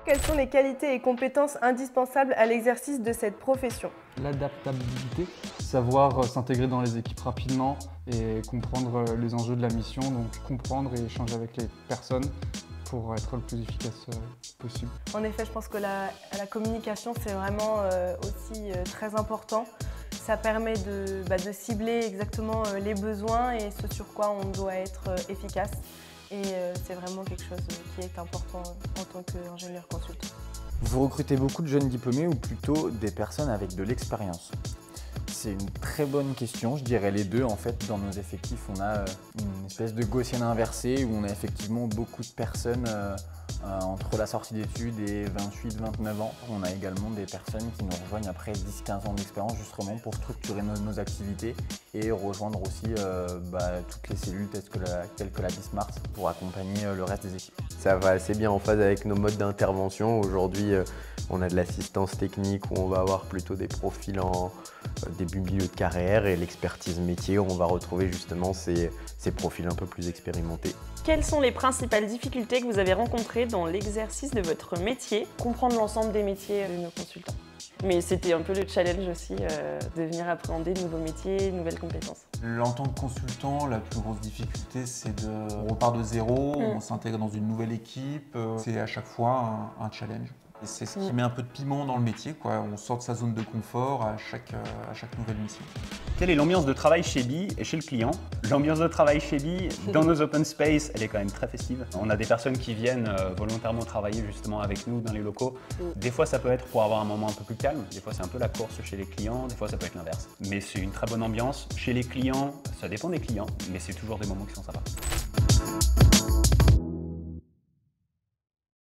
Quelles sont les qualités et compétences indispensables à l'exercice de cette profession? L'adaptabilité, savoir s'intégrer dans les équipes rapidement et comprendre les enjeux de la mission, donc comprendre et échanger avec les personnes pour être le plus efficace possible. En effet, je pense que la communication, c'est vraiment aussi très important. Ça permet de cibler exactement les besoins et ce sur quoi on doit être efficace. Et c'est vraiment quelque chose qui est important en tant qu'ingénieur consultant. Vous recrutez beaucoup de jeunes diplômés ou plutôt des personnes avec de l'expérience? C'est une très bonne question, je dirais les deux. En fait, dans nos effectifs, on a une espèce de gaussienne inversée où on a effectivement beaucoup de personnes entre la sortie d'études et 28-29 ans. On a également des personnes qui nous rejoignent après 10-15 ans d'expérience justement pour structurer nos activités et rejoindre aussi toutes les cellules telles que la Bismart pour accompagner le reste des équipes. Ça va assez bien en phase avec nos modes d'intervention. Aujourd'hui, on a de l'assistance technique où on va avoir plutôt des profils en début milieu de carrière et l'expertise métier où on va retrouver justement ces profils un peu plus expérimentés. Quelles sont les principales difficultés que vous avez rencontrées dans l'exercice de votre métier? Comprendre l'ensemble des métiers de nos consultants. Mais c'était un peu le challenge aussi de venir appréhender de nouveaux métiers, de nouvelles compétences. En tant que consultant, la plus grosse difficulté, c'est on repart de zéro, on s'intègre dans une nouvelle équipe. C'est à chaque fois un challenge. Et c'est ce qui met un peu de piment dans le métier, quoi. On sort de sa zone de confort à chaque nouvelle mission. Quelle est l'ambiance de travail chez BI et chez le client? L'ambiance de travail chez BI, dans nos open space, elle est quand même très festive. On a des personnes qui viennent volontairement travailler justement avec nous dans les locaux. Des fois, ça peut être pour avoir un moment un peu plus calme. Des fois, c'est un peu la course chez les clients. Des fois, ça peut être l'inverse. Mais c'est une très bonne ambiance. Chez les clients, ça dépend des clients, mais c'est toujours des moments qui sont sympas.